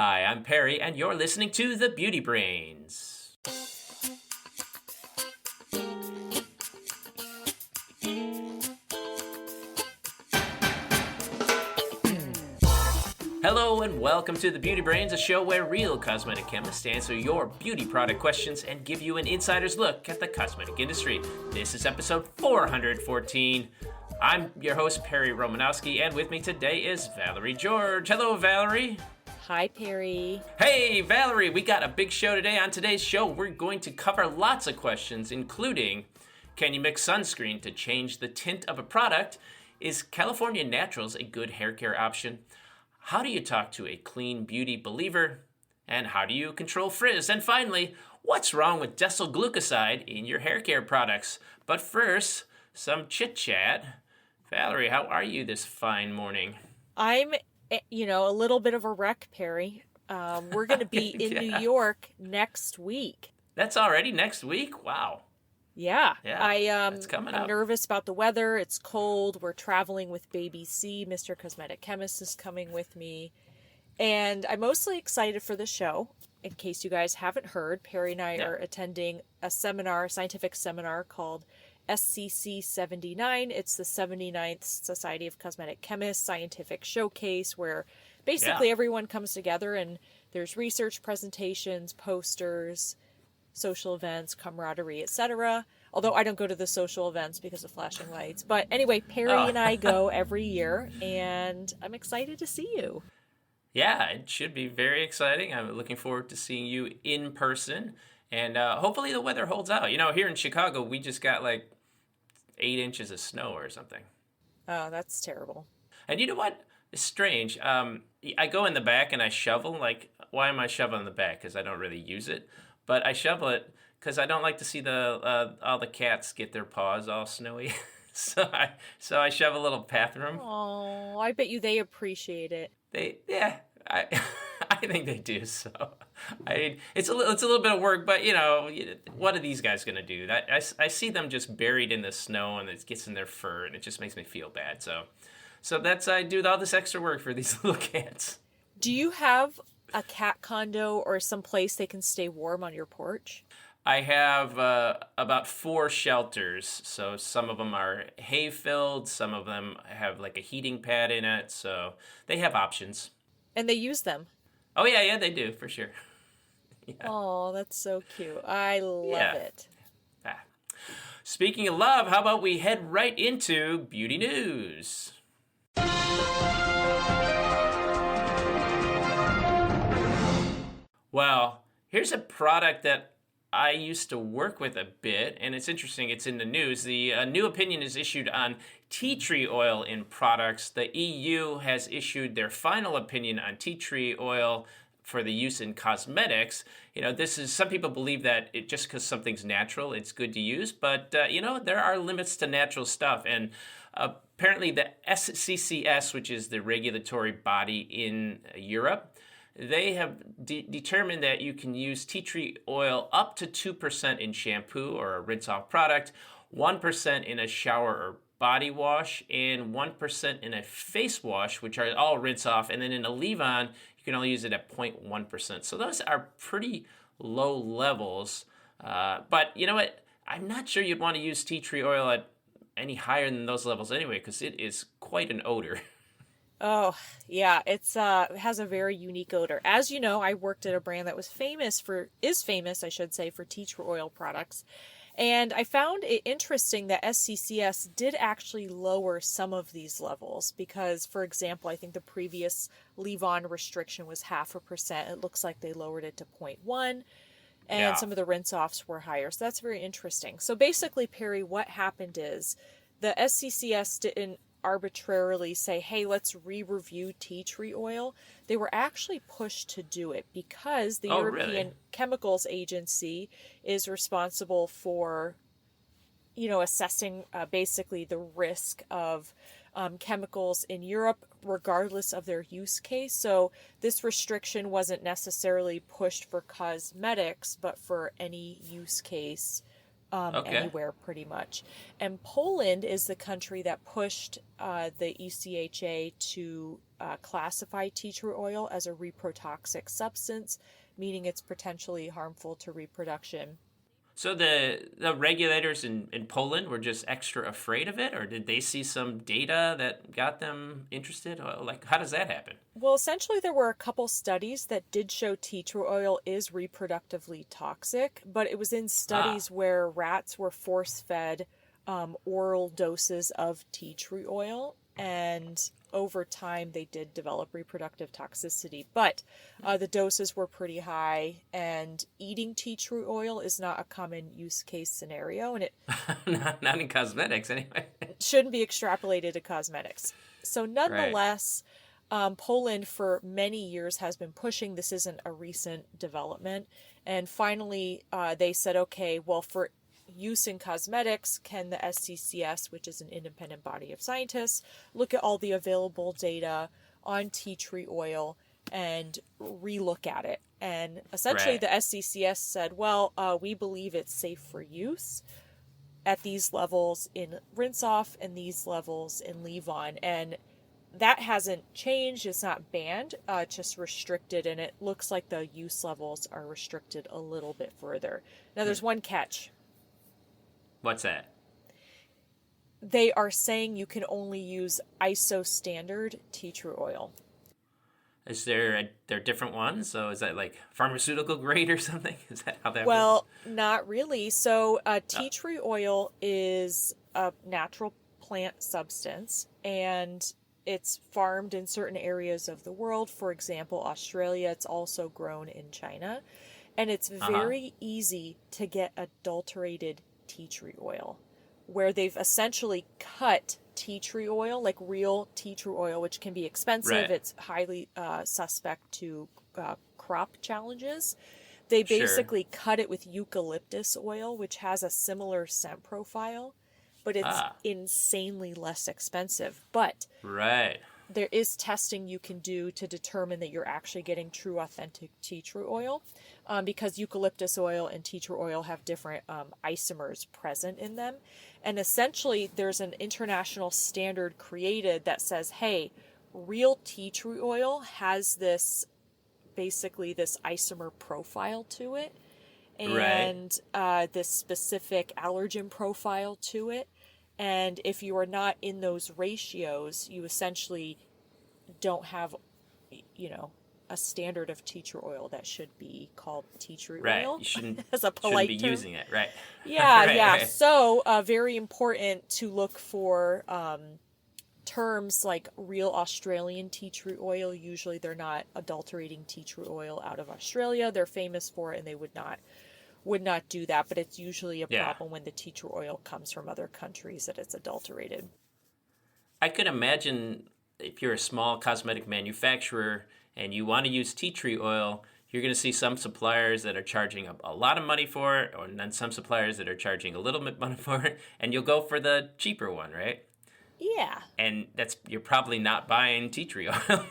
Hi, I'm Perry, and you're listening to The Beauty Brains. Hello and welcome to The Beauty Brains, a show where real cosmetic chemists answer your beauty product questions and give you an insider's look at the cosmetic industry. This is episode 414. I'm your host, Perry Romanowski, and with me today is Valerie George. Hello, Valerie. Hi, Perry. Hey, Valerie, we got a big show today. On today's show, we're going to cover lots of questions, including, can you mix sunscreen to change the tint of a product? Is California Naturals a good hair care option? How do you talk to a clean beauty believer? And how do you control frizz? And finally, what's wrong with Decyl Glucoside in your hair care products? But first, some chit-chat. Valerie, how are you this fine morning? I'm, a little bit of a wreck, Perry. We're going to be in New York next week. That's already next week? Wow. Yeah. It's coming I'm up. nervous about the weather. It's cold. We're traveling with Baby C. Mr. Cosmetic Chemist is coming with me. And I'm mostly excited for the show. In case you guys haven't heard, Perry and I are attending a scientific seminar called SCC 79. It's the 79th Society of Cosmetic Chemists scientific showcase where basically everyone comes together and there's research presentations, posters, social events, camaraderie, etc. Although I don't go to the social events because of flashing lights. But anyway, Perry and I go every year, and I'm excited to see you. Yeah, it should be very exciting. I'm looking forward to seeing you in person, and hopefully the weather holds out. Here in Chicago, we just got like 8 inches of snow or something. Oh, that's terrible. And you know what? It's strange. I go in the back and I shovel. Like, why am I shoveling the back? Because I don't really use it. But I shovel it because I don't like to see all the cats get their paws all snowy. so I shove a little path through them. Oh, I bet you they appreciate it. I think they do. So it's a little bit of work, but what are these guys gonna do? I see them just buried in the snow and it gets in their fur and it just makes me feel bad. So that's I do all this extra work for these little cats. Do you have a cat condo or some place they can stay warm on your porch? I have about 4 shelters. So some of them are hay-filled. Some of them have like a heating pad in it. So they have options. And they use them? Oh, yeah, they do, for sure. Yeah. Oh, that's so cute. I love it. Speaking of love, how about we head right into beauty news? Well, here's a product that I used to work with a bit, and it's interesting. It's in the news. The new opinion is issued on tea tree oil in products. The EU has issued their final opinion on tea tree oil for the use in cosmetics. Some people believe that just because something's natural, it's good to use, but there are limits to natural stuff, and apparently the SCCS, which is the regulatory body in Europe, they have determined that you can use tea tree oil up to 2% in shampoo or a rinse-off product, 1% in a shower or body wash, and 1% in a face wash, which are all rinse-off, and then in a leave-on, you can only use it at 0.1%. So those are pretty low levels. But you know what? I'm not sure you'd want to use tea tree oil at any higher than those levels anyway, because it is quite an odor. Oh, yeah, it has a very unique odor. As you know, I worked at a brand that is famous for tea tree oil products. And I found it interesting that SCCS did actually lower some of these levels because, for example, I think the previous leave-on restriction was 0.5%. It looks like they lowered it to 0.1, and some of the rinse-offs were higher. So that's very interesting. So basically, Perry, what happened is the SCCS didn't arbitrarily say, hey, let's re-review tea tree oil. They were actually pushed to do it because the European Chemicals Agency is responsible for, assessing basically the risk of chemicals in Europe, regardless of their use case. So this restriction wasn't necessarily pushed for cosmetics, but for any use case anywhere pretty much. And Poland is the country that pushed the ECHA to classify tea tree oil as a reprotoxic substance, meaning it's potentially harmful to reproduction. So the regulators in Poland were just extra afraid of it, or did they see some data that got them interested? Like, how does that happen? Well, essentially, there were a couple studies that did show tea tree oil is reproductively toxic, but it was in studies where rats were force-fed oral doses of tea tree oil, and over time they did develop reproductive toxicity, but the doses were pretty high, and eating tea tree oil is not a common use case scenario, and it Not in cosmetics, anyway. shouldn't be extrapolated to cosmetics. So Right. nonetheless, Poland for many years has been pushing. This isn't a recent development. And finally, they said, okay, well, for use in cosmetics, can the SCCS, which is an independent body of scientists, look at all the available data on tea tree oil and relook at it? And essentially, Right. the SCCS said, well, we believe it's safe for use at these levels in rinse off and these levels in leave on. And that hasn't changed. It's not banned, just restricted. And it looks like the use levels are restricted a little bit further. Now, there's one catch. What's that? They are saying you can only use ISO standard tea tree oil. Is there different ones? So is that like pharmaceutical grade or something? Is that how that Well, works? not really. So, tea tree oil is a natural plant substance, and it's farmed in certain areas of the world. For example, Australia. It's also grown in China. And it's very easy to get adulterated tea tree oil, where they've essentially cut tea tree oil, like real tea tree oil, which can be expensive. Right. It's highly suspect to crop challenges. They Sure. basically cut it with eucalyptus oil, which has a similar scent profile, but it's insanely less expensive. But Right. there is testing you can do to determine that you're actually getting true, authentic tea tree oil, because eucalyptus oil and tea tree oil have different isomers present in them. And essentially, there's an international standard created that says, hey, real tea tree oil has this, basically this isomer profile to it, and this specific allergen profile to it. And if you are not in those ratios, you essentially don't have, a standard of tea tree oil that should be called tea tree Right. oil. You shouldn't as a polite be term. using it. Right. Yeah, Right, yeah. right. So, very important to look for terms like real Australian tea tree oil. Usually, they're not adulterating tea tree oil out of Australia. They're famous for it, and they would not do that. But it's usually a problem when the tea tree oil comes from other countries that it's adulterated. I could imagine if you're a small cosmetic manufacturer and you want to use tea tree oil, you're going to see some suppliers that are charging a lot of money for it, or then some suppliers that are charging a little bit money for it, and you'll go for the cheaper one, right? Yeah. And you're probably not buying tea tree oil.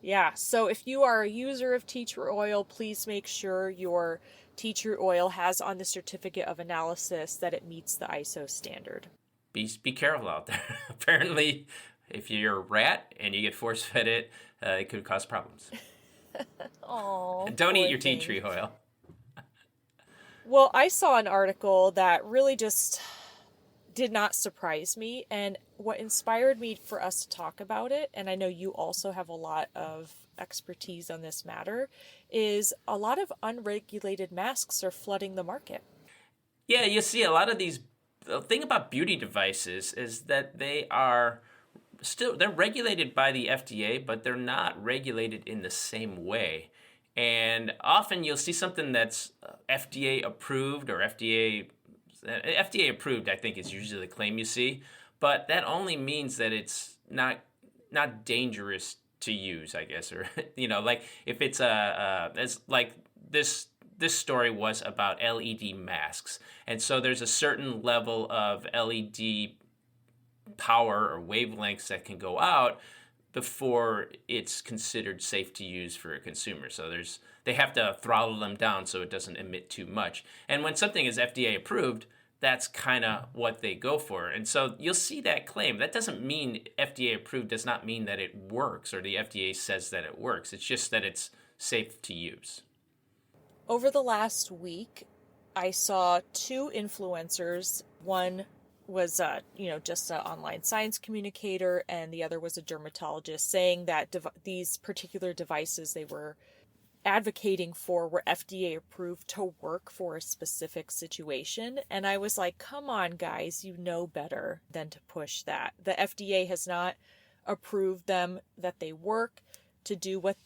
Yeah. So if you are a user of tea tree oil, please make sure your tea tree oil has on the certificate of analysis that it meets the ISO standard. Be careful out there. Apparently, if you're a rat and you get force-fed it could cause problems. Oh, Don't eat your tea tree oil. Well, I saw an article that really just did not surprise me, and what inspired me for us to talk about it, and I know you also have a lot of expertise on this matter, is a lot of unregulated masks are flooding the market. Yeah, you see a lot of these. The thing about beauty devices is that they're regulated by the FDA, but they're not regulated in the same way. And often you'll see something that's FDA approved or FDA approved, I think is usually the claim you see, but that only means that it's not dangerous to use, I guess, or like if it's as like this story was about LED masks, and so there's a certain level of LED power or wavelengths that can go out before it's considered safe to use for a consumer. So they have to throttle them down so it doesn't emit too much. And when something is FDA approved, that's kind of what they go for. And so you'll see that claim. That doesn't mean FDA approved does not mean that it works or the FDA says that it works. It's just that it's safe to use. Over the last week, I saw two influencers. One was, just an online science communicator, and the other was a dermatologist, saying that these particular devices they were advocating for were FDA approved to work for a specific situation. And I was like, come on, guys, you know better than to push that. The FDA has not approved them that they work to do what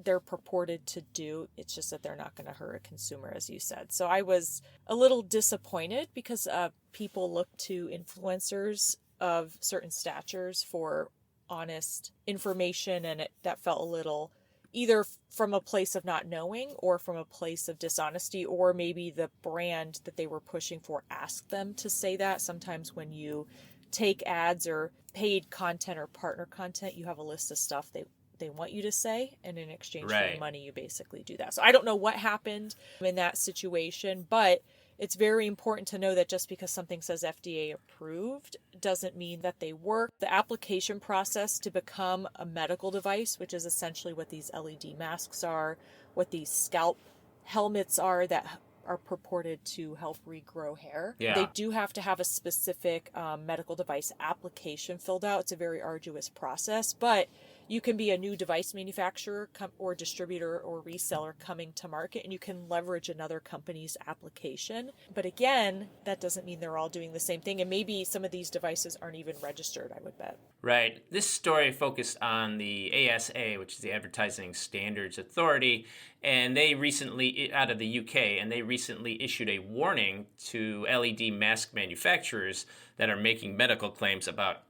they're purported to do. It's just that they're not going to hurt a consumer, as you said. So I was a little disappointed because people look to influencers of certain statures for honest information, and that felt a little either from a place of not knowing or from a place of dishonesty, or maybe the brand that they were pushing for asked them to say that. Sometimes when you take ads or paid content or partner content, you have a list of stuff they want you to say, and in exchange for the money, you basically do that. So I don't know what happened in that situation, but it's very important to know that just because something says FDA approved doesn't mean that they work. The application process to become a medical device, which is essentially what these LED masks are, what these scalp helmets are that are purported to help regrow hair. Yeah. They do have to have a specific medical device application filled out. It's a very arduous process, but you can be a new device manufacturer or distributor or reseller coming to market, and you can leverage another company's application. But again, that doesn't mean they're all doing the same thing. And maybe some of these devices aren't even registered, I would bet. Right. This story focused on the ASA, which is the Advertising Standards Authority, and they recently, out of the UK, and they recently issued a warning to LED mask manufacturers that are making medical claims about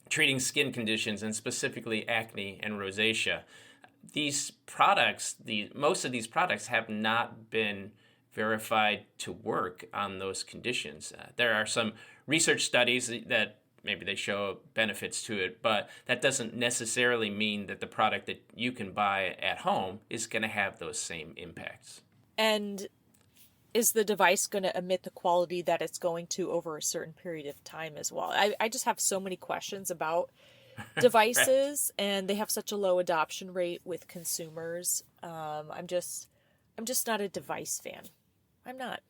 treating skin conditions, and specifically acne and rosacea. These products, most of these products have not been verified to work on those conditions. There are some research studies that maybe they show benefits to it, but that doesn't necessarily mean that the product that you can buy at home is going to have those same impacts. And is the device going to emit the quality that it's going to over a certain period of time as well? I just have so many questions about devices, right. And they have such a low adoption rate with consumers. I'm just not a device fan. I'm not.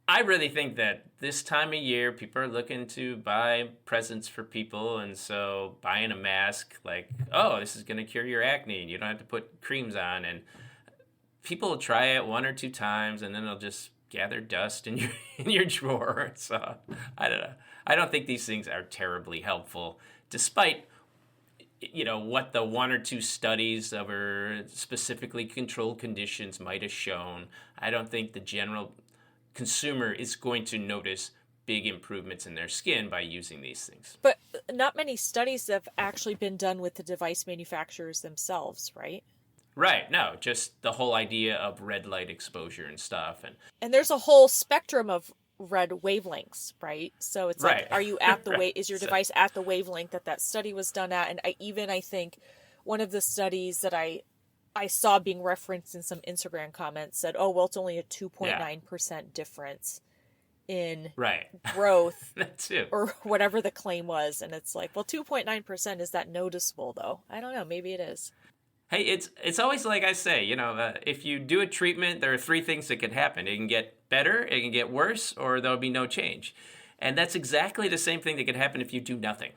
I really think that this time of year, people are looking to buy presents for people, and so buying a mask, like, oh, this is going to cure your acne, and you don't have to put creams on, and people will try it one or two times, and then they'll just gather dust in your drawer. So I don't know. I don't think these things are terribly helpful, despite what the one or two studies over specifically controlled conditions might have shown. I don't think the general consumer is going to notice big improvements in their skin by using these things. But not many studies have actually been done with the device manufacturers themselves, right? Right, no, just the whole idea of red light exposure and stuff. And there's a whole spectrum of red wavelengths, right? So it's right. Like, are you at the is your device at the wavelength that study was done at? And I think one of the studies that I saw being referenced in some Instagram comments said, oh, well, it's only a 2.9% difference in growth That's it. Or whatever the claim was. And it's like, well, 2.9%, is that noticeable though? I don't know. Maybe it is. Hey, it's always like I say, if you do a treatment, there are three things that can happen. It can get better, it can get worse, or there'll be no change. And that's exactly the same thing that can happen if you do nothing.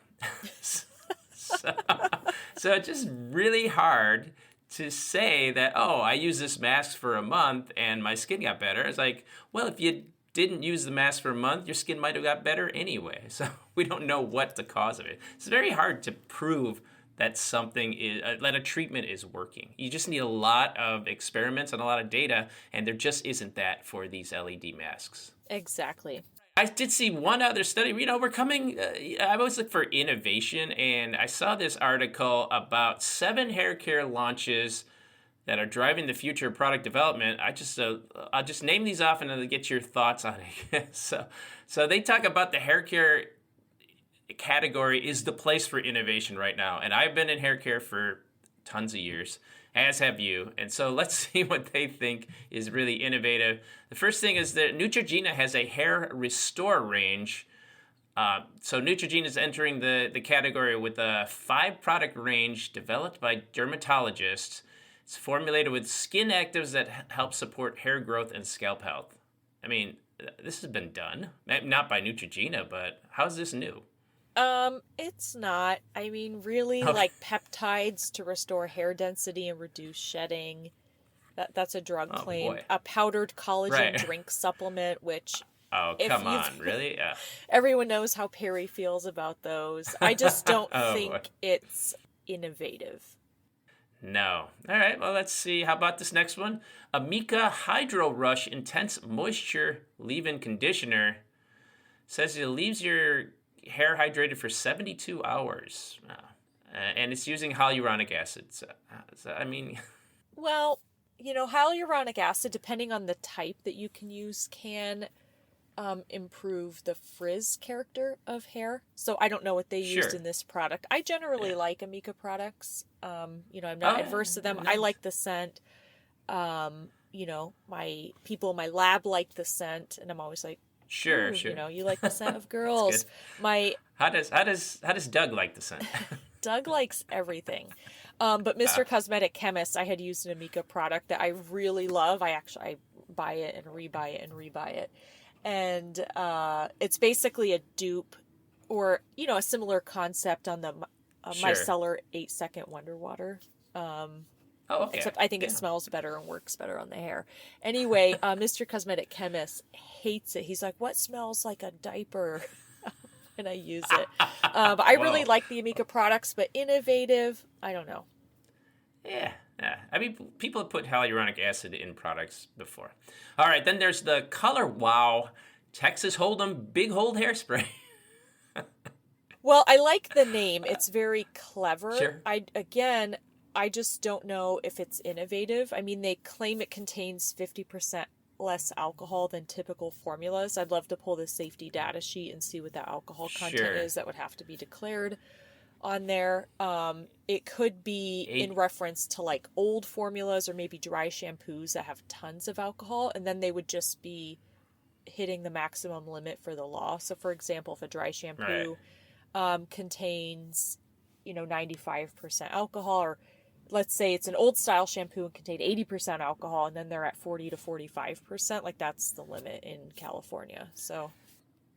so it's just really hard to say that, oh, I used this mask for a month and my skin got better. It's like, well, if you didn't use the mask for a month, your skin might have got better anyway. So we don't know what the cause of it. It's very hard to prove that that a treatment is working. You just need a lot of experiments and a lot of data, and there just isn't that for these LED masks. Exactly. I did see one other study. We're coming, I always look for innovation, and I saw this article about 7 hair care launches that are driving the future of product development. I'll just name these off and I'll get your thoughts on it. So they talk about the hair care category is the place for innovation right now. And I've been in hair care for tons of years. as have you. And so let's see what they think is really innovative. The first thing is that Neutrogena has a hair restore range. So Neutrogena is entering the category with a 5-product range developed by dermatologists. It's formulated with skin actives that help support hair growth and scalp health. I mean, this has been done. Not by Neutrogena, but how's this new? It's not. I mean, really, like peptides to restore hair density and reduce shedding. That's a drug claim. Boy. A powdered collagen drink supplement, which... Oh, come on, really? Yeah. Everyone knows how Perry feels about those. I just don't think it's innovative. No. All right, well, let's see. How about this next one? Amika Hydro Rush Intense Moisture Leave-In Conditioner. Says it leaves your hair hydrated for 72 hours. And it's using hyaluronic acid. So, I mean... Well, hyaluronic acid, depending on the type that you can use, can improve the frizz character of hair. So I don't know what they used in this product. I generally like Amika products. I'm not adverse to them. Nice. I like the scent. My people in my lab like the scent, and I'm always like, sure. You like the scent of girls. How does Doug like the scent? Doug likes everything. But Mr. Cosmetic Chemist, I had used an Amika product that I really love. I buy it and rebuy it and rebuy it. And it's basically a dupe or, a similar concept on the Micellar 8-Second Wonder Water. Okay. Except I think it smells better and works better on the hair. Anyway, Mr. Cosmetic Chemist hates it. He's like, what smells like a diaper? And I use it. But I really like the Amika products, but innovative, I don't know. Yeah. I mean, people have put hyaluronic acid in products before. All right, then there's the Color Wow Texas Hold'em Big Hold Hairspray. Well, I like the name. It's very clever. Sure. I just don't know if it's innovative. I mean, they claim it contains 50% less alcohol than typical formulas. I'd love to pull the safety data sheet and see what the alcohol content is. That would have to be declared on there. It could be in reference to like old formulas or maybe dry shampoos that have tons of alcohol, and then they would just be hitting the maximum limit for the law. So for example, if a dry shampoo contains 95% alcohol, or let's say it's an old style shampoo and contained 80% alcohol, and then they're at 40 to 45%, like that's the limit in California. So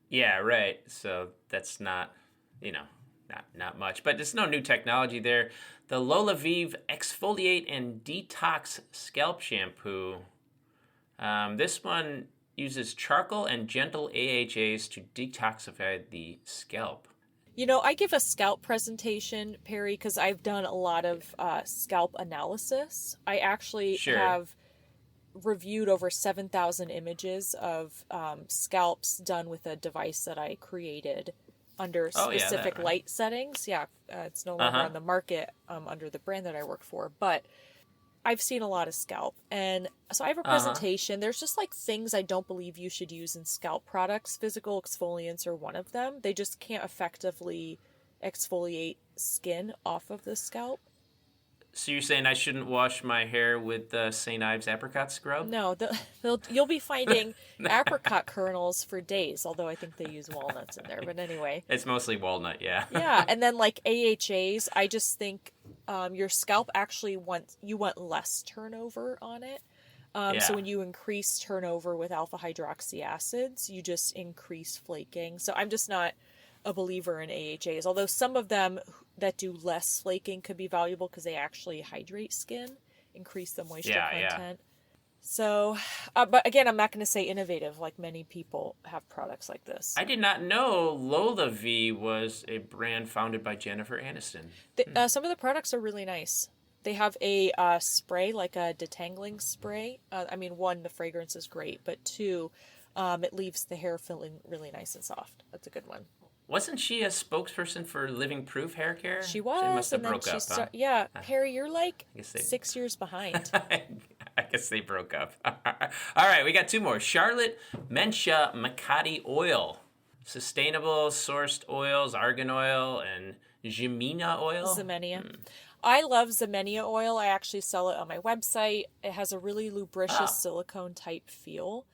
yeah, right. So that's not not much, but there's no new technology there. The Lola Vive Exfoliate and Detox Scalp Shampoo. This one uses charcoal and gentle AHAs to detoxify the scalp. I give a scalp presentation, Perry, because I've done a lot of scalp analysis. I actually have reviewed over 7,000 images of scalps done with a device that I created under specific light settings. It's no longer on the market under the brand that I work for, but I've seen a lot of scalp. And so I have a presentation. There's just like things I don't believe you should use in scalp products. Physical exfoliants are one of them. They just can't effectively exfoliate skin off of the scalp. So you're saying I shouldn't wash my hair with St. Ives apricot scrub? No, you'll be finding apricot kernels for days, although I think they use walnuts in there. But anyway. It's mostly walnut, yeah. Yeah, and then like AHAs, I just think your scalp actually want less turnover on it. So when you increase turnover with alpha hydroxy acids, you just increase flaking. So I'm just not a believer in AHAs, although some of them that do less flaking could be valuable because they actually hydrate skin, increase the moisture content. So, but again, I'm not going to say innovative, like many people have products like this. I did not know Lola V was a brand founded by Jennifer Aniston. Some of the products are really nice. They have a spray, like a detangling spray. One, the fragrance is great, but two, it leaves the hair feeling really nice and soft. That's a good one. Wasn't she a spokesperson for Living Proof Hair Care? She was. She must have broke up, huh? Yeah, Perry, you're like 6 years behind. I guess they broke up. All right, we got two more. Charlotte Mencha Macati Oil. Sustainable sourced oils, argan oil, and Ximena oil. Ximena. I love Zemenia oil. I actually sell it on my website. It has a really lubricious silicone type feel,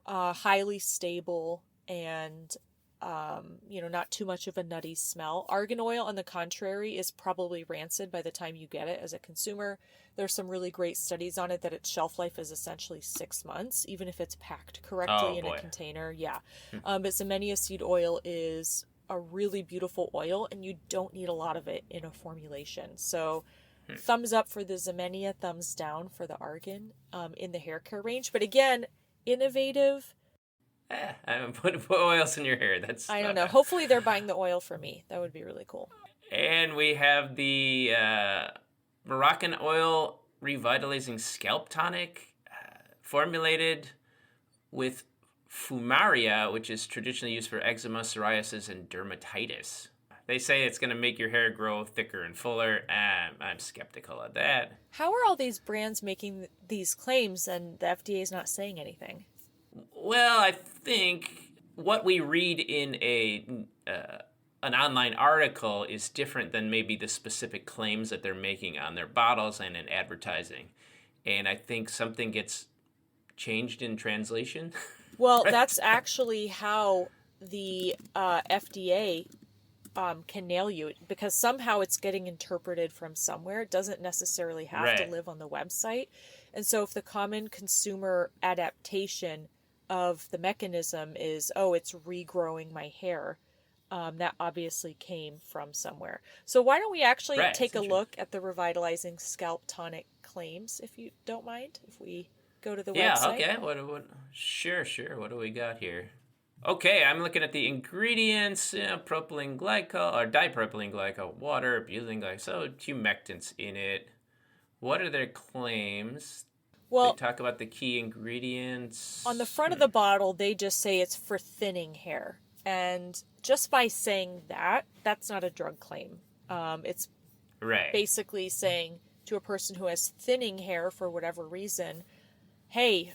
highly stable, and not too much of a nutty smell. Argan oil, on the contrary, is probably rancid by the time you get it as a consumer. There's some really great studies on it that its shelf life is essentially 6 months, even if it's packed correctly in a container. Yeah. But Zemenia seed oil is a really beautiful oil, and you don't need a lot of it in a formulation. So thumbs up for the Zemenia, thumbs down for the Argan in the hair care range. But again, innovative. Put oils in your hair. I don't know. Hopefully they're buying the oil for me. That would be really cool. And we have the Moroccan oil revitalizing scalp tonic, formulated with fumaria, which is traditionally used for eczema, psoriasis, and dermatitis. They say it's going to make your hair grow thicker and fuller. I'm skeptical of that. How are all these brands making these claims and the FDA is not saying anything? Well, I think what we read in an online article is different than maybe the specific claims that they're making on their bottles and in advertising. And I think something gets changed in translation. Well, right? That's actually how the FDA can nail you, because somehow it's getting interpreted from somewhere. It doesn't necessarily have to live on the website. And so if the common consumer adaptation of the mechanism is, it's regrowing my hair, that obviously came from somewhere. So why don't we actually take a look at the revitalizing scalp tonic claims, if you don't mind, if we go to the website? Yeah, okay. Sure. What do we got here? Okay, I'm looking at the ingredients: propylene glycol or dipropylene glycol, water, butylene glycol, so humectants in it. What are their claims? Well, they talk about the key ingredients. On the front of the bottle, they just say it's for thinning hair. And just by saying that, that's not a drug claim. It's basically saying to a person who has thinning hair for whatever reason, hey,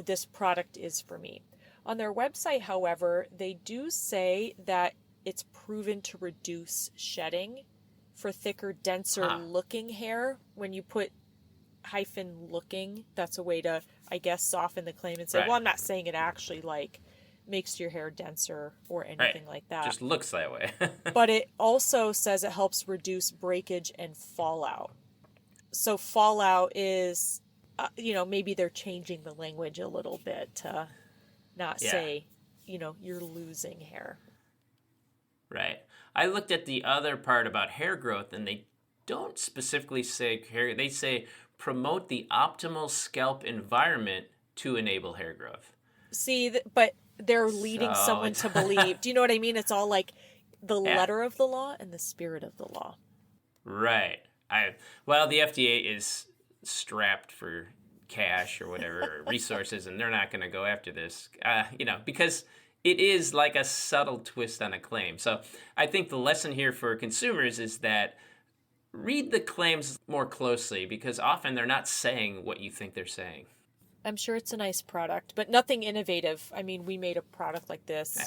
this product is for me. On their website, however, they do say that it's proven to reduce shedding for thicker, denser looking hair. When you put -looking, that's a way to, I guess, soften the claim and say, well, I'm not saying it actually makes your hair denser or anything like that. Just looks that way. But it also says it helps reduce breakage and fallout. So fallout is, maybe they're changing the language a little bit to not say, you're losing hair. Right. I looked at the other part about hair growth, and they don't specifically say hair. They say promote the optimal scalp environment to enable hair growth. See, but they're leading someone to believe. Do you know what I mean? It's all like the letter of the law and the spirit of the law. Right. The FDA is strapped for cash or whatever, resources, and they're not going to go after this, because it is like a subtle twist on a claim. So I think the lesson here for consumers is that read the claims more closely, because often they're not saying what you think they're saying. I'm sure it's a nice product, but nothing innovative. I mean, we made a product like this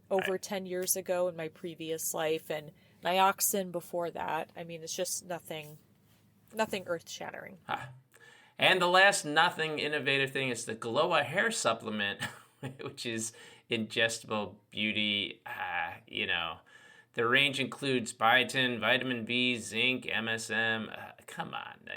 over 10 years ago in my previous life, and Nioxin before that. I mean, it's just nothing earth-shattering. And the last nothing innovative thing is the Glow hair supplement, which is ingestible beauty. The range includes biotin, vitamin B, zinc, MSM. Come on,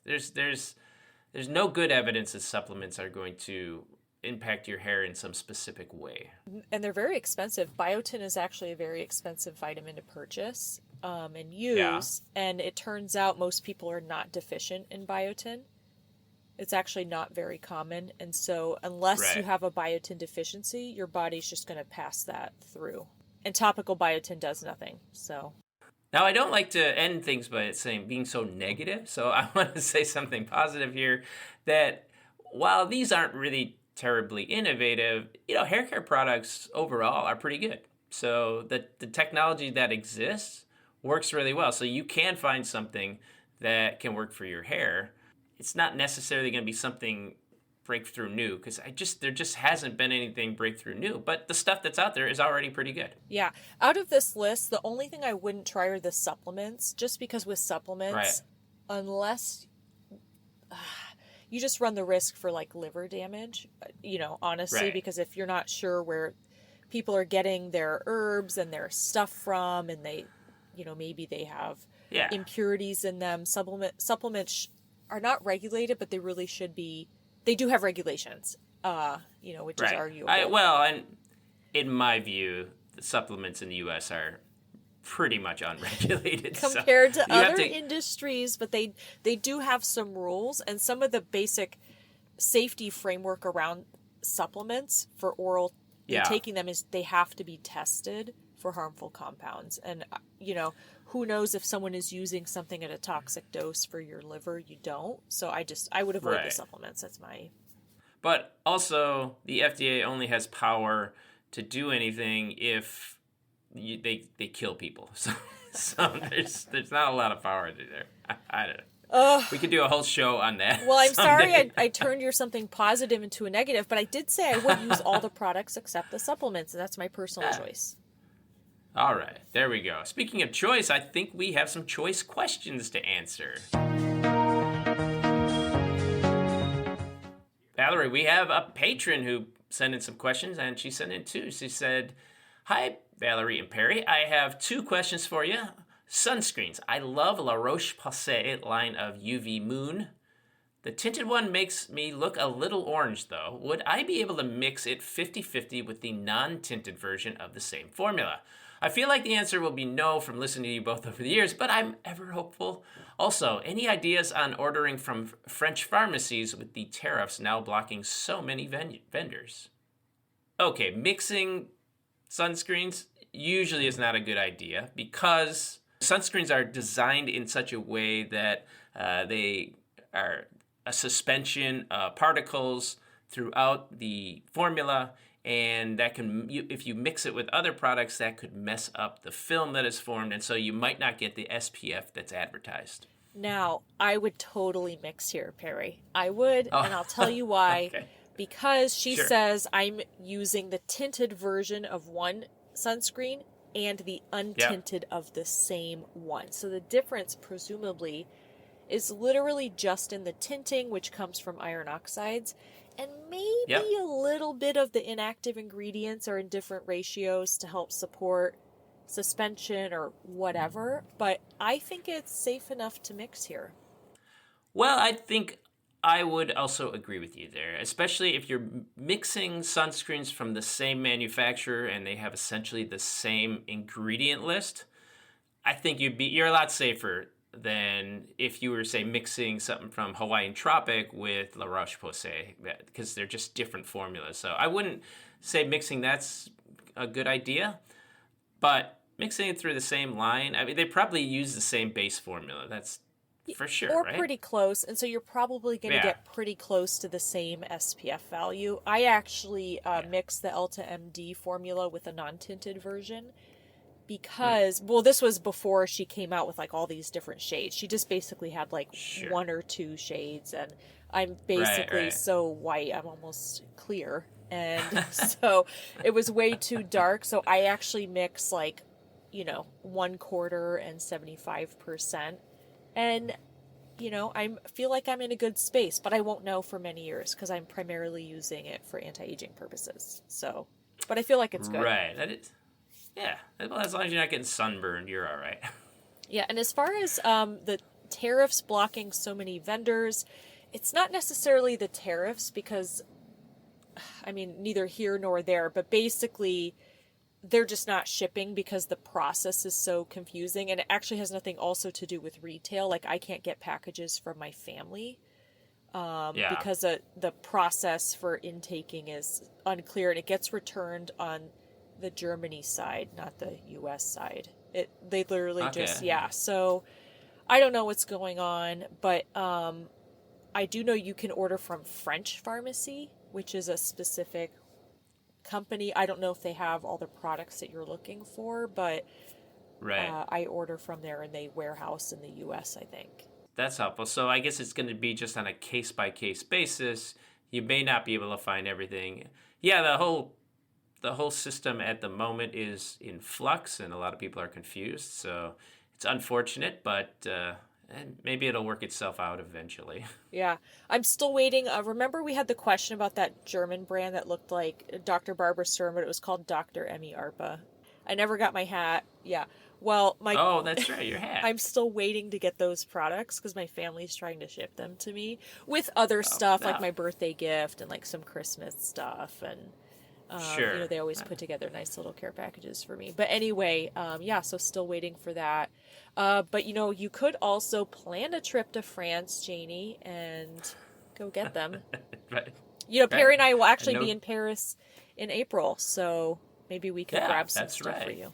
there's no good evidence that supplements are going to impact your hair in some specific way. And they're very expensive. Biotin is actually a very expensive vitamin to purchase and use. And it turns out most people are not deficient in biotin. It's actually not very common. And so unless you have a biotin deficiency, your body's just going to pass that through. And topical biotin does nothing. So now, I don't like to end things by being so negative. So I want to say something positive here, that while these aren't really terribly innovative, hair care products overall are pretty good. So the technology that exists works really well. So you can find something that can work for your hair. It's not necessarily going to be something breakthrough new, because there just hasn't been anything breakthrough new, but the stuff that's out there is already pretty good. Out of this list, the only thing I wouldn't try are the supplements, just because with supplements unless you just run the risk for like liver damage, honestly, Right. because if you're not sure where people are getting their herbs and their stuff from, and they, maybe they have Yeah. impurities in them. Supplements are not regulated, but they really should be. They do have regulations, which is Right. arguable. Well, and in my view, the supplements in the U.S. are pretty much unregulated Compared to so you have other to, industries, but they do have some rules, and some of the basic safety framework around supplements for oral taking them is they have to be tested for harmful compounds. And who knows if someone is using something at a toxic dose for your liver? You don't. So I would avoid the supplements. That's my. But also, the FDA only has power to do anything if they kill people. So there's not a lot of power there. I don't know. We could do a whole show on that. Well, I'm someday. sorry I turned your something positive into a negative, but I did say I would use all the products except the supplements, and that's my personal choice. All right, there we go. Speaking of choice, I think we have some choice questions to answer. Valerie, we have a patron who sent in some questions, and she sent in two. She said, "Hi, Valerie and Perry. I have two questions for you. Sunscreens. I love La Roche-Posay line of UV Moon. The tinted one makes me look a little orange, though. Would I be able to mix it 50-50 with the non-tinted version of the same formula? I feel like the answer will be no from listening to you both over the years, but I'm ever hopeful. Also, any ideas on ordering from French pharmacies with the tariffs now blocking so many vendors?" Okay, mixing sunscreens usually is not a good idea because sunscreens are designed in such a way that they are a suspension of particles throughout the formula, and that can, if you mix it with other products, that could mess up the film that is formed, and so you might not get the SPF that's advertised. Now, I would totally mix here, Perry. I would, and I'll tell you why. Okay. Because she says I'm using the tinted version of one sunscreen and the untinted of the same one. So the difference, presumably, is literally just in the tinting, which comes from iron oxides, and maybe a little bit of the inactive ingredients are in different ratios to help support suspension or whatever. But I think it's safe enough to mix here. Well, I think I would also agree with you there, especially if you're mixing sunscreens from the same manufacturer and they have essentially the same ingredient list. I think you're a lot safer than if you were, say, mixing something from Hawaiian Tropic with La Roche-Posay, because they're just different formulas. So I wouldn't say mixing that's a good idea, but mixing it through the same line, I mean, they probably use the same base formula. That's for sure, or right? pretty close, and so you're probably going to get pretty close to the same SPF value. I actually mixed the Elta MD formula with a non-tinted version because, well, this was before she came out with like all these different shades. She just basically had like one or two shades, and I'm basically so white, I'm almost clear, and so it was way too dark. So I actually mix like, 1/4 and 75%. And, I feel like I'm in a good space, but I won't know for many years because I'm primarily using it for anti-aging purposes. So, but I feel like it's good. Right. That is, yeah. Well, as long as you're not getting sunburned, you're all right. Yeah. And as far as the tariffs blocking so many vendors, it's not necessarily the tariffs because, neither here nor there, but basically they're just not shipping because the process is so confusing, and it actually has nothing also to do with retail. Like I can't get packages from my family because the process for intaking is unclear, and it gets returned on the Germany side, not the US side. They literally so I don't know what's going on, but I do know you can order from French pharmacy, which is a specific company. I don't know if they have all the products that you're looking for, but I order from there, and they warehouse in the US, I think. That's helpful. So I guess it's going to be just on a case-by-case basis. You may not be able to find everything. Yeah, the whole system at the moment is in flux, and a lot of people are confused. So it's unfortunate, but And maybe it'll work itself out eventually. Yeah. I'm still waiting. Remember we had the question about that German brand that looked like Dr. Barbara Sturm, but it was called Dr. Emmy Arpa. I never got my hat. Yeah. Well, my Oh, that's right, your hat. I'm still waiting to get those products because my family's trying to ship them to me with other Oh, stuff like no. my birthday gift and like some Christmas stuff and Sure. they always put together nice little care packages for me. But anyway, yeah, so still waiting for that. But you could also plan a trip to France, Janie, and go get them. Right. Perry and I will I actually know. be in Paris in April, so maybe we could Yeah, grab some that's stuff for right. you.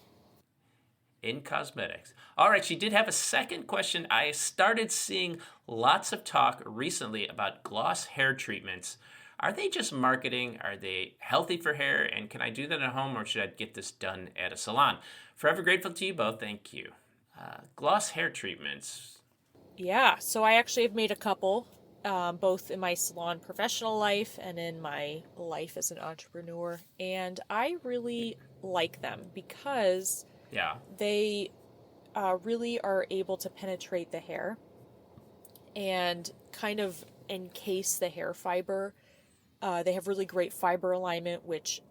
In cosmetics. All right, she did have a second question. I started seeing lots of talk recently about gloss hair treatments. Are they just marketing? Are they healthy for hair? And can I do that at home or should I get this done at a salon? Forever grateful to you both. Thank you. Gloss hair treatments. Yeah, so I actually have made a couple, both in my salon professional life and in my life as an entrepreneur, and I really like them because Yeah. they really are able to penetrate the hair and kind of encase the hair fiber. They have really great fiber alignment, which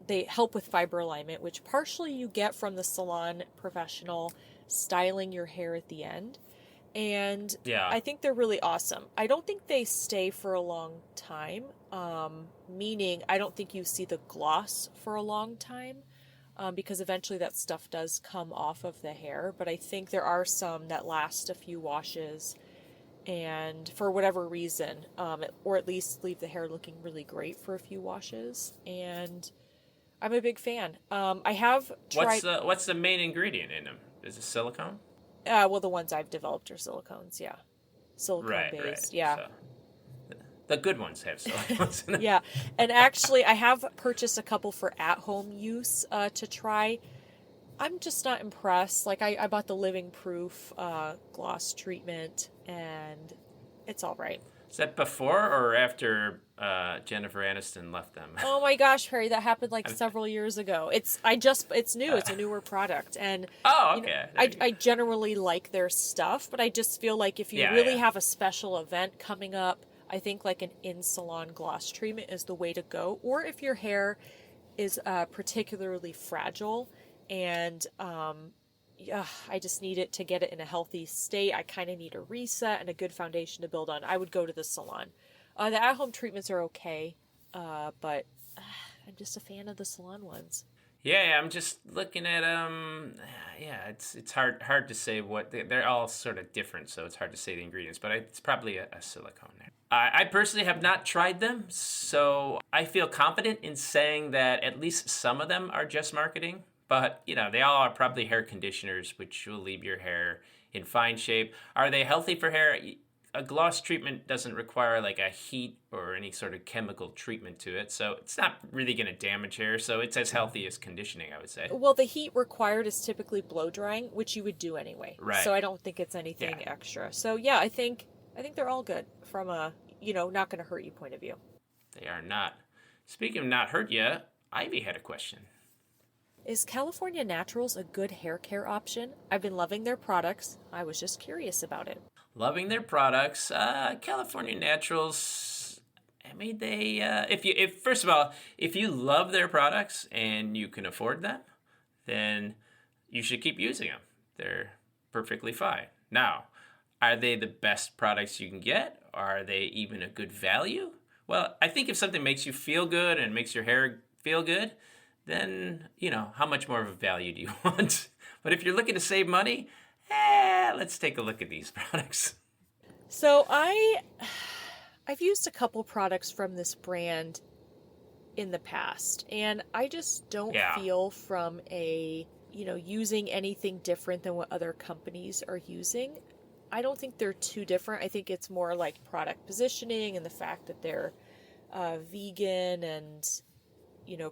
they help with fiber alignment, which partially you get from the salon professional styling your hair at the end. And Yeah. I think they're really awesome. I don't think they stay for a long time, meaning I don't think you see the gloss for a long time. Because eventually that stuff does come off of the hair. But I think there are some that last a few washes and for whatever reason, or at least leave the hair looking really great for a few washes. And I'm a big fan. I have tried, What's the main ingredient in them? Is it silicone? well, the ones I've developed are silicones, yeah. Silicone Right, based, right. yeah. So the good ones have silicones in them. Yeah, and actually, I have purchased a couple for at-home use to try. I'm just not impressed. Like, I bought the Living Proof gloss treatment, and it's all right. Is that before or after Jennifer Aniston left them? Oh my gosh, Perry, that happened like several years ago. It's new. It's a newer product, and Oh, you know, okay. I generally like their stuff, but I just feel like if you Yeah, really yeah. have a special event coming up, I think like an in-salon gloss treatment is the way to go. Or if your hair is particularly fragile and yeah, I just need it to get it in a healthy state. I kind of need a reset and a good foundation to build on. I would go to the salon. The at-home treatments are okay, but I'm just a fan of the salon ones. Yeah, I'm just looking at Yeah, it's hard to say what they're all sort of different, so it's hard to say the ingredients. But it's probably a silicone there. I personally have not tried them, so I feel confident in saying that at least some of them are just marketing. But they all are probably hair conditioners, which will leave your hair in fine shape. Are they healthy for hair? A gloss treatment doesn't require like a heat or any sort of chemical treatment to it, so it's not really going to damage hair. So it's as healthy as conditioning, I would say. Well, the heat required is typically blow drying, which you would do anyway. Right. So I don't think it's anything extra. So yeah, I think they're all good from a not going to hurt you point of view. They are not. Speaking of not hurt you, Ivy had a question. Is California Naturals a good hair care option? I've been loving their products. I was just curious about it. Loving their products. California Naturals. I mean, if first of all, if you love their products and you can afford them, then you should keep using them. They're perfectly fine. Now, are they the best products you can get? Are they even a good value? Well, I think if something makes you feel good and makes your hair feel good, then, how much more of a value do you want? But if you're looking to save money, let's take a look at these products. So I've used a couple products from this brand in the past, and I just don't feel from using anything different than what other companies are using. I don't think they're too different. I think it's more like product positioning and the fact that they're vegan and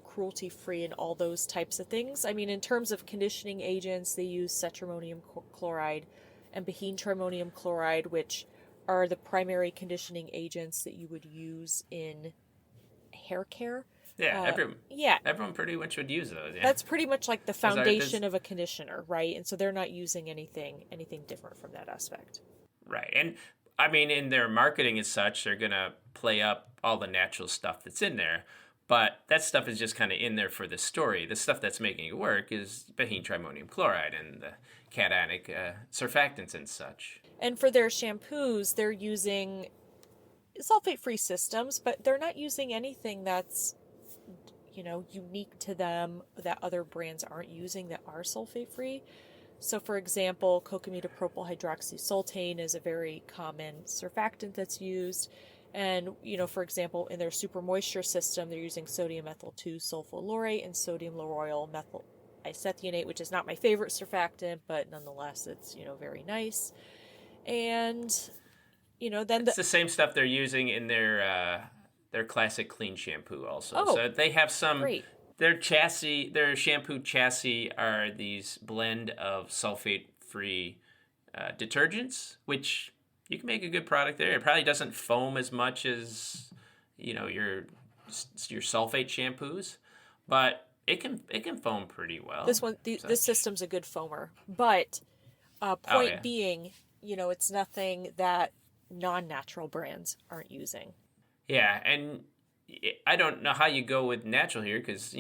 cruelty-free and all those types of things. I mean, in terms of conditioning agents, they use cetrimonium chloride and behine chloride, which are the primary conditioning agents that you would use in hair care. Yeah, everyone pretty much would use those. Yeah. That's pretty much like the foundation of a conditioner, right? And so they're not using anything different from that aspect. Right. And I mean, in their marketing and such, they're going to play up all the natural stuff that's in there. But that stuff is just kind of in there for the story. The stuff that's making it work is benzene trimonium chloride and the cationic surfactants and such. And for their shampoos, they're using sulfate-free systems, but they're not using anything that's, unique to them that other brands aren't using that are sulfate-free. So, for example, cocamidopropyl hydroxysultane is a very common surfactant that's used. And, for example, in their super moisture system, they're using sodium ethyl 2 sulfolaurate and sodium lauryl methyl isethionate, which is not my favorite surfactant, but nonetheless, it's, very nice. And, then it's the same stuff they're using in their classic clean shampoo also. Oh, so they have some... Great. Their shampoo chassis are these blend of sulfate-free detergents, which you can make a good product there. It probably doesn't foam as much as, your sulfate shampoos, but it can foam pretty well. This system's a good foamer, but point being, it's nothing that non-natural brands aren't using. Yeah, and I don't know how you go with natural here because,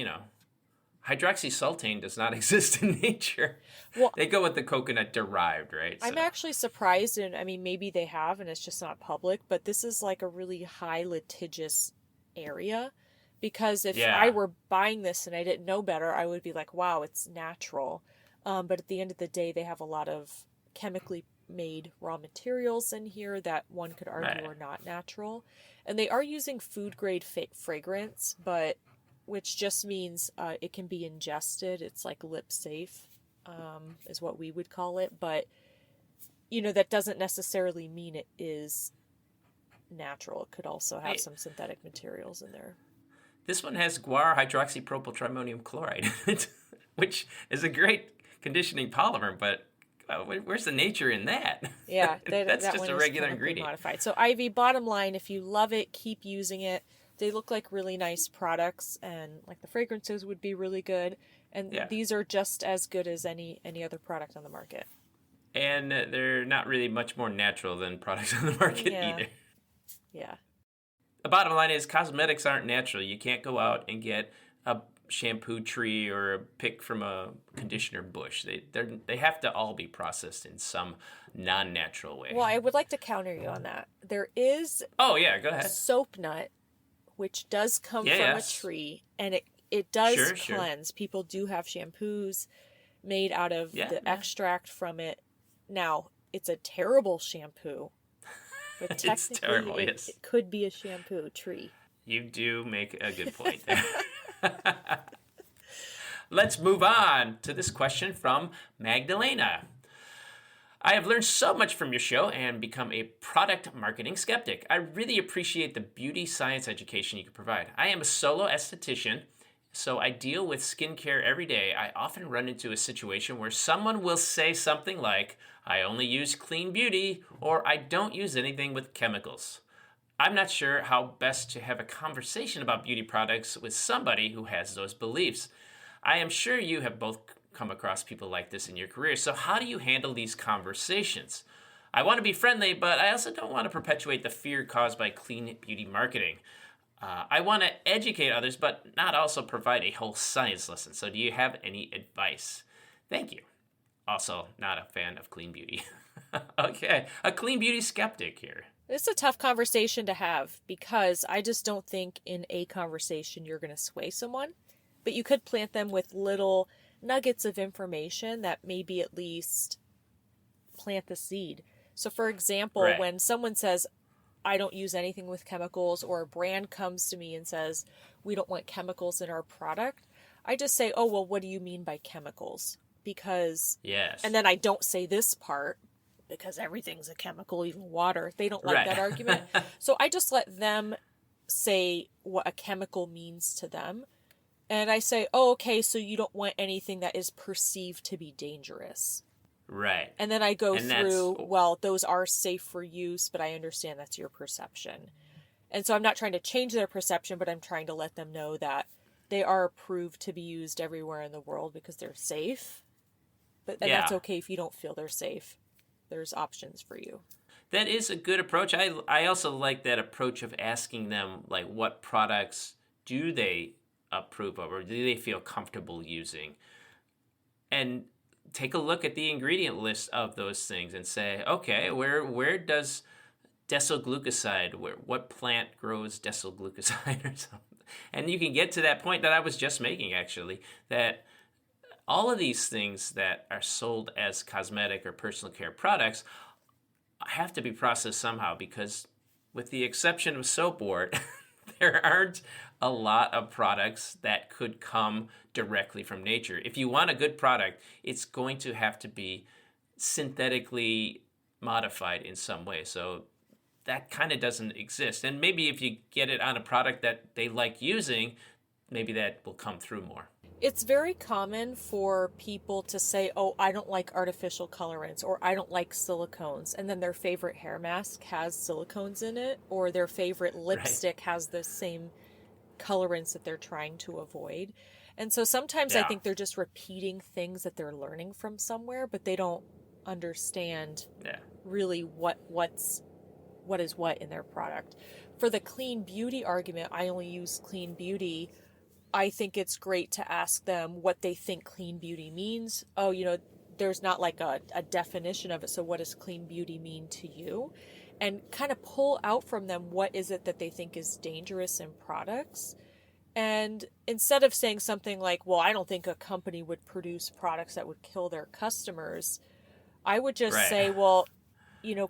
hydroxysultane does not exist in nature. Well, they go with the coconut derived, right? I'm actually surprised, and I mean, maybe they have, and it's just not public, but this is like a really high litigious area because if I were buying this and I didn't know better, I would be like, wow, it's natural. But at the end of the day, they have a lot of chemically made raw materials in here that one could argue are not natural. And they are using food grade fragrance, but which just means it can be ingested. It's like lip safe, is what we would call it. But, that doesn't necessarily mean it is natural. It could also have some synthetic materials in there. This one has guar hydroxypropyl trimonium chloride, which is a great conditioning polymer, but where's the nature in that? Yeah, that's that just a regular ingredient. Modified. So Ivy, bottom line, if you love it, keep using it. They look like really nice products, and like the fragrances would be really good. And these are just as good as any other product on the market. And they're not really much more natural than products on the market either. Yeah. The bottom line is cosmetics aren't natural. You can't go out and get a shampoo tree or a pick from a conditioner bush. They have to all be processed in some non-natural way. Well, I would like to counter you on that. There is go ahead. Soap nut, which does come from a tree, and it does cleanse. People do have shampoos made out of the extract from it. Now, it's a terrible shampoo, but technically it's terrible, it could be a shampoo tree. You do make a good point there. Let's move on to this question from Magdalena. I have learned so much from your show and become a product marketing skeptic. I really appreciate the beauty science education you can provide. I am a solo esthetician, so I deal with skincare every day. I often run into a situation where someone will say something like, I only use clean beauty, or I don't use anything with chemicals. I'm not sure how best to have a conversation about beauty products with somebody who has those beliefs. I am sure you have both come across people like this in your career, so how do you handle these conversations? I want to be friendly, but I also don't want to perpetuate the fear caused by clean beauty marketing. I want to educate others, but not also provide a whole science lesson. So do you have any advice? Thank you. Also, not a fan of clean beauty. Okay, a clean beauty skeptic here. It's a tough conversation to have because I just don't think in a conversation you're going to sway someone. But you could plant them with little nuggets of information that maybe at least plant the seed. So for example, when someone says, I don't use anything with chemicals, or a brand comes to me and says, we don't want chemicals in our product, I just say, oh, well, what do you mean by chemicals? Because, and then I don't say this part, because everything's a chemical, even water. They don't like that argument. So I just let them say what a chemical means to them. And I say, oh, okay, so you don't want anything that is perceived to be dangerous. Right. And then I go through, well, those are safe for use, but I understand that's your perception. And so I'm not trying to change their perception, but I'm trying to let them know that they are approved to be used everywhere in the world because they're safe. And that's okay if you don't feel they're safe. There's options for you. That is a good approach. I also like that approach of asking them, like, what products do they approve of or do they feel comfortable using? And take a look at the ingredient list of those things and say, okay, where does Decyl Glucoside, what plant grows Decyl Glucoside or something? And you can get to that point that I was just making, actually, that all of these things that are sold as cosmetic or personal care products have to be processed somehow, because with the exception of soap wort, there aren't a lot of products that could come directly from nature. If you want a good product, it's going to have to be synthetically modified in some way. So that kind of doesn't exist. And maybe if you get it on a product that they like using, maybe that will come through more. It's very common for people to say, oh, I don't like artificial colorants, or I don't like silicones. And then their favorite hair mask has silicones in it, or their favorite lipstick has the same colorants that they're trying to avoid. And so sometimes I think they're just repeating things that they're learning from somewhere, but they don't understand really what is what in their product. For the clean beauty argument, I only use clean beauty. I think it's great to ask them what they think clean beauty means. Oh, there's not like a definition of it. So what does clean beauty mean to you? And kind of pull out from them what is it that they think is dangerous in products. And instead of saying something like, well, I don't think a company would produce products that would kill their customers, I would just say, well,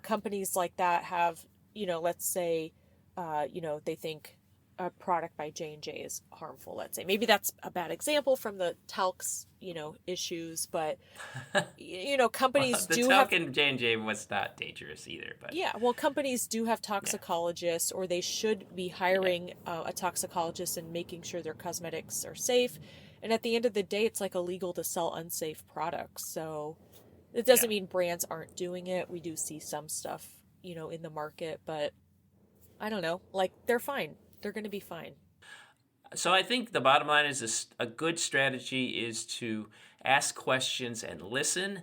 companies like that have, let's say, they think a product by J&J is harmful, let's say. Maybe that's a bad example from the talcs, issues, but, companies the do talc have... in J&J was not dangerous either. But yeah, well, companies do have toxicologists, or they should be hiring a toxicologist and making sure their cosmetics are safe. And at the end of the day, it's like illegal to sell unsafe products. So it doesn't mean brands aren't doing it. We do see some stuff, in the market, but I don't know, like, they're fine. They're going to be fine. So I think the bottom line is a good strategy is to ask questions and listen,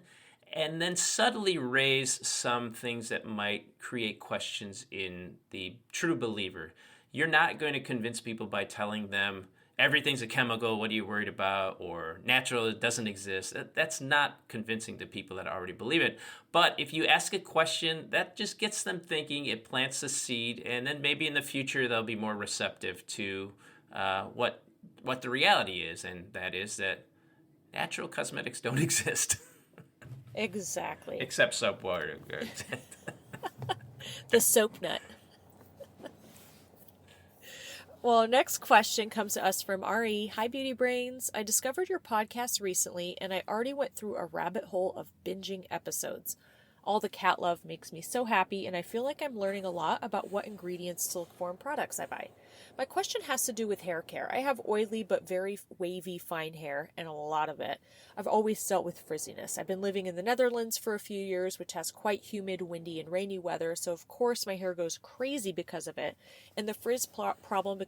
and then subtly raise some things that might create questions in the true believer. You're not going to convince people by telling them everything's a chemical, what are you worried about, or natural, it doesn't exist. That's not convincing to people that already believe it. But if you ask a question, that just gets them thinking, it plants a seed, and then maybe in the future they'll be more receptive to what the reality is, and that is that natural cosmetics don't exist. Exactly. Except soap water. The soap nut. Well, next question comes to us from Ari. Hi, Beauty Brains. I discovered your podcast recently, and I already went through a rabbit hole of binging episodes. All the cat love makes me so happy, and I feel like I'm learning a lot about what ingredients to look for in products I buy. My question has to do with hair care. I have oily but very wavy fine hair, and a lot of it. I've always dealt with frizziness. I've been living in the Netherlands for a few years, which has quite humid, windy, and rainy weather, so of course my hair goes crazy because of it, and the frizz problem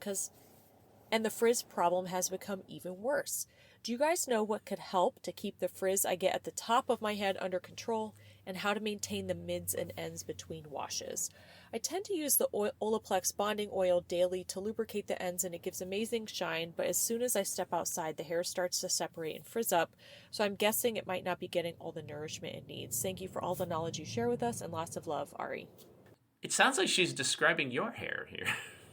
has become even worse. Do you guys know what could help to keep the frizz I get at the top of my head under control, and how to maintain the mids and ends between washes? I tend to use the Olaplex bonding oil daily to lubricate the ends, and it gives amazing shine, but as soon as I step outside, the hair starts to separate and frizz up, so I'm guessing it might not be getting all the nourishment it needs. Thank you for all the knowledge you share with us, and lots of love, Ari. It sounds like she's describing your hair here.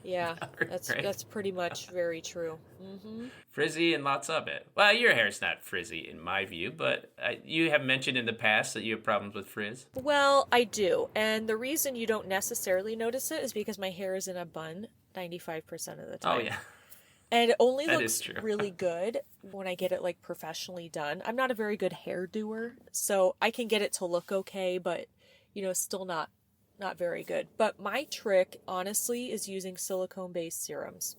Yeah, that's pretty much very true. Mm-hmm. Frizzy and lots of it. Well, your hair's not frizzy in my view, but you have mentioned in the past that you have problems with frizz. Well, I do, and the reason you don't necessarily notice it is because my hair is in a bun 95% of the time. Oh, yeah. And it only looks really good when I get it like professionally done. I'm not a very good hair doer, so I can get it to look okay, but still not very good. But my trick, honestly, is using silicone-based serums.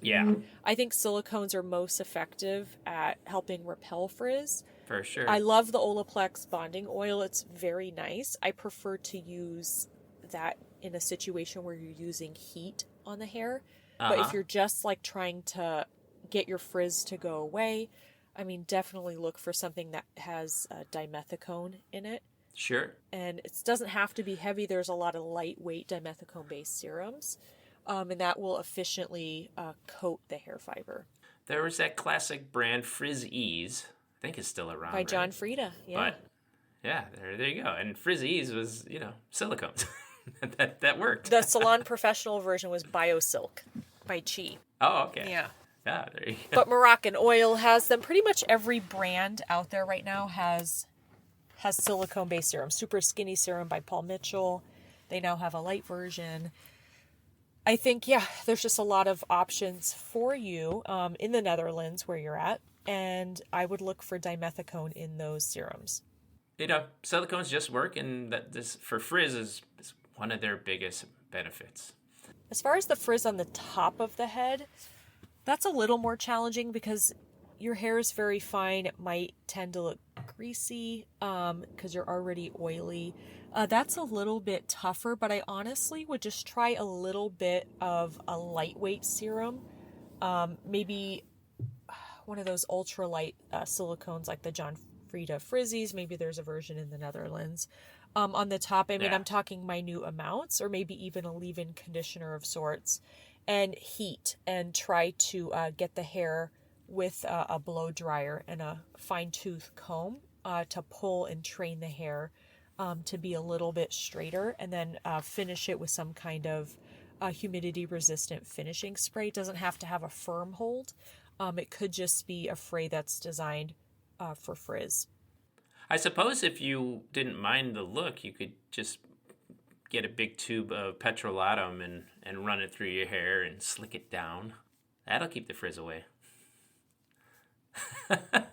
Yeah. I think silicones are most effective at helping repel frizz. For sure. I love the Olaplex bonding oil. It's very nice. I prefer to use that in a situation where you're using heat on the hair. But if you're just like trying to get your frizz to go away, I mean, definitely look for something that has dimethicone in it. Sure. And it doesn't have to be heavy. There's a lot of lightweight dimethicone-based serums, and that will efficiently coat the hair fiber. There was that classic brand Frizz. I think it's still around. By John Frieda, yeah. But yeah, there you go. And Frizz was, silicones. that worked. The salon professional version was BioSilk by Chit. Oh, okay. Yeah. Yeah, there you go. But Moroccan Oil has them. Pretty much every brand out there right now has silicone-based serum. Super Skinny Serum by Paul Mitchell. They now have a light version. I think, there's just a lot of options for you in the Netherlands where you're at. And I would look for dimethicone in those serums. Silicones just work, and this for frizz is one of their biggest benefits. As far as the frizz on the top of the head, that's a little more challenging because your hair is very fine. It might tend to look greasy because you're already oily. That's a little bit tougher, but I honestly would just try a little bit of a lightweight serum. Maybe one of those ultralight silicones like the John Frieda Frizzies. Maybe there's a version in the Netherlands. On the top, I'm talking minute amounts, or maybe even a leave-in conditioner of sorts, and heat, and try to get the hair with a blow dryer and a fine-tooth comb to pull and train the hair to be a little bit straighter, and then finish it with some kind of humidity-resistant finishing spray. It doesn't have to have a firm hold. It could just be a spray that's designed for frizz. I suppose if you didn't mind the look, you could just get a big tube of petrolatum and run it through your hair and slick it down. That'll keep the frizz away.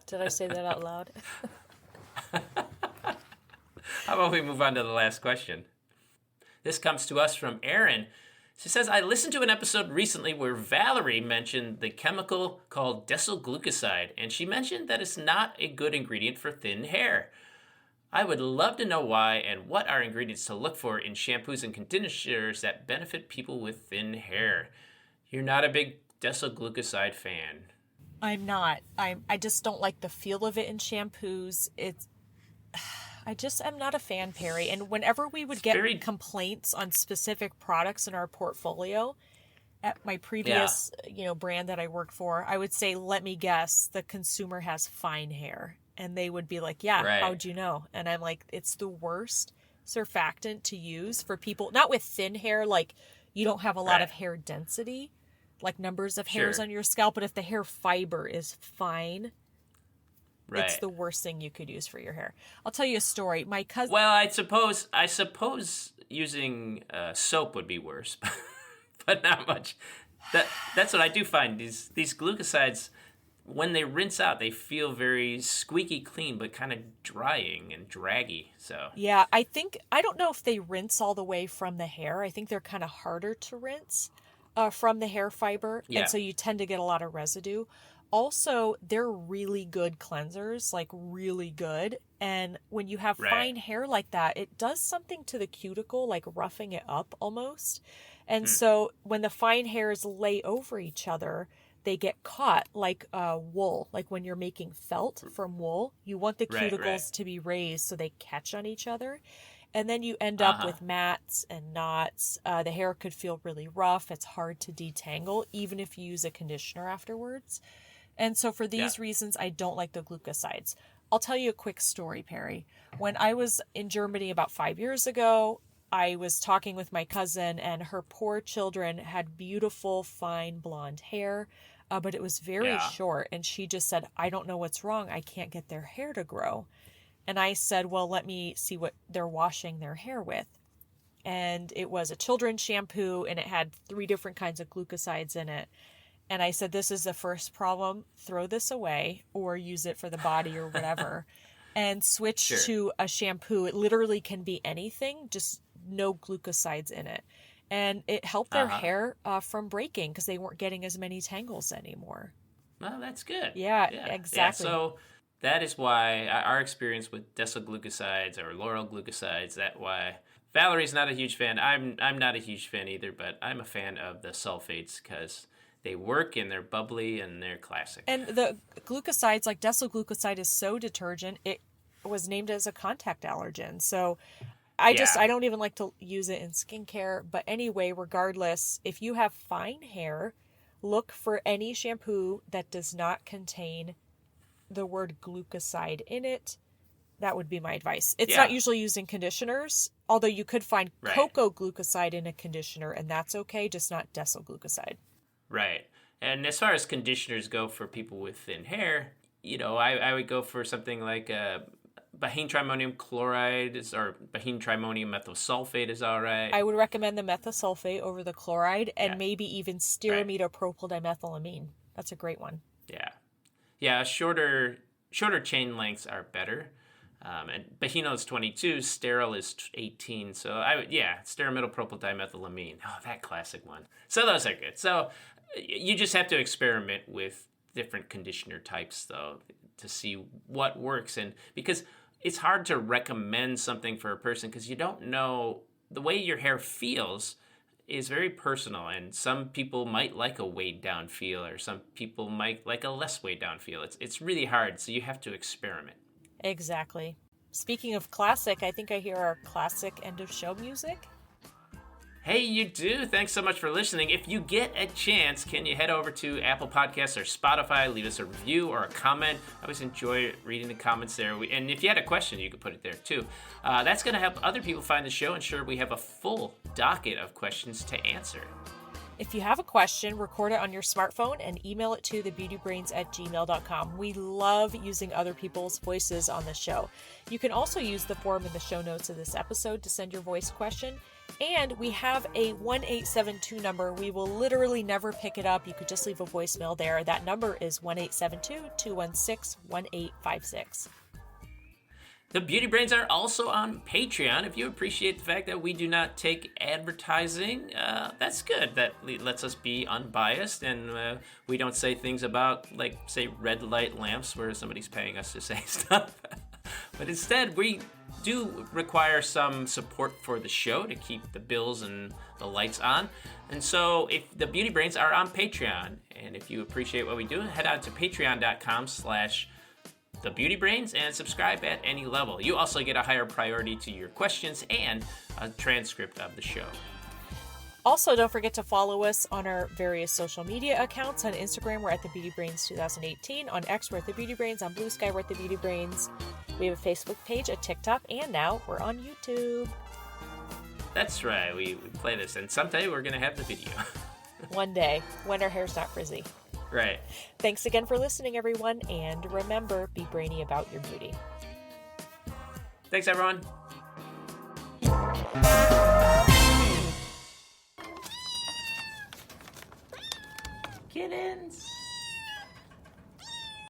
Did I say that out loud? How about we move on to the last question? This comes to us from Erin. She says, I listened to an episode recently where Valerie mentioned the chemical called Decyl Glucoside, and she mentioned that it's not a good ingredient for thin hair. I would love to know why and what are ingredients to look for in shampoos and conditioners that benefit people with thin hair. You're not a big Decyl Glucoside fan. I'm not. I just don't like the feel of it in shampoos. I just am not a fan, Perry. And whenever we would get complaints on specific products in our portfolio at my previous, brand that I worked for, I would say, let me guess, the consumer has fine hair. And they would be like, how'd you know? And I'm like, it's the worst surfactant to use for people, not with thin hair, like you don't have a lot of hair density, like numbers of hairs on your scalp. But if the hair fiber is fine, it's the worst thing you could use for your hair. I'll tell you a story. My cousin. Well, I suppose using soap would be worse, but not much. That's what I do find. These glucosides, when they rinse out, they feel very squeaky clean, but kind of drying and draggy. So yeah, I don't know if they rinse all the way from the hair. I think they're kind of harder to rinse from the hair fiber, and so you tend to get a lot of residue. Also, they're really good cleansers, like really good. And when you have fine hair like that, it does something to the cuticle, like roughing it up almost. And so when the fine hairs lay over each other, they get caught like wool. Like when you're making felt from wool, you want the cuticles to be raised so they catch on each other. And then you end up with mats and knots. The hair could feel really rough. It's hard to detangle, even if you use a conditioner afterwards. And so for these reasons, I don't like the glucosides. I'll tell you a quick story, Perry. When I was in Germany about 5 years ago, I was talking with my cousin, and her poor children had beautiful, fine blonde hair, but it was very short. And she just said, I don't know what's wrong. I can't get their hair to grow. And I said, well, let me see what they're washing their hair with. And it was a children's shampoo, and it had 3 different kinds of glucosides in it. And I said, this is the first problem. Throw this away or use it for the body or whatever. And switch to a shampoo. It literally can be anything, just no glucosides in it. And it helped their hair from breaking because they weren't getting as many tangles anymore. Well, that's good. Yeah, exactly. Yeah, so that is why our experience with Decyl Glucosides or Laurel Glucosides, that why Valerie's not a huge fan. I'm not a huge fan either, but I'm a fan of the sulfates because they work and they're bubbly and they're classic. And the glucosides, like Decyl Glucoside is so detergent, it was named as a contact allergen. So I don't even like to use it in skincare. But anyway, regardless, if you have fine hair, look for any shampoo that does not contain the word glucoside in it. That would be my advice. It's not usually used in conditioners, although you could find cocoa glucoside in a conditioner, and that's okay, just not Decyl Glucoside. Right. And as far as conditioners go for people with thin hair, I would go for something like bihene trimonium chloride or bihene trimonium methosulfate is all right. I would recommend the methosulfate over the chloride, and maybe even stearamidopropyl-dimethylamine. That's a great one. Yeah. Yeah, shorter chain lengths are better. And Behino is 22, sterile is 18. So stearamidopropyl-dimethylamine. Oh, that classic one. So those are good. So you just have to experiment with different conditioner types, though, to see what works. And because it's hard to recommend something for a person because you don't know the way your hair feels is very personal, and some people might like a weighed down feel, or some people might like a less weighed down feel. It's really hard, so you have to experiment. Exactly. Speaking of classic, I think I hear our classic end of show music. Hey, you do. Thanks so much for listening. If you get a chance, can you head over to Apple Podcasts or Spotify, leave us a review or a comment. I always enjoy reading the comments there. And if you had a question, you could put it there too. That's going to help other people find the show, and sure, we have a full docket of questions to answer. If you have a question, record it on your smartphone and email it to thebeautybrains@gmail.com. We love using other people's voices on the show. You can also use the form in the show notes of this episode to send your voice question. And we have a 1872 number. We will literally never pick it up. You could just leave a voicemail there. That number is 1872-216-1856. The Beauty Brains are also on Patreon. If you appreciate the fact that we do not take advertising, that's good. That lets us be unbiased, and we don't say things about, like, say, red light lamps where somebody's paying us to say stuff. But instead, we do require some support for the show to keep the bills and the lights on. And so if the Beauty Brains are on Patreon, and if you appreciate what we do, head out to patreon.com/thebeautybrains and subscribe at any level. You also get a higher priority to your questions and a transcript of the show. Also, don't forget to follow us on our various social media accounts. On Instagram, we're at The Beauty Brains 2018. On X, we're at The Beauty Brains. On Bluesky, we're at The Beauty Brains. We have a Facebook page, a TikTok, and now we're on YouTube. That's right. We play this, and someday we're going to have the video. One day, when our hair's not frizzy. Right. Thanks again for listening, everyone, and remember, be brainy about your beauty. Thanks, everyone. Kittens.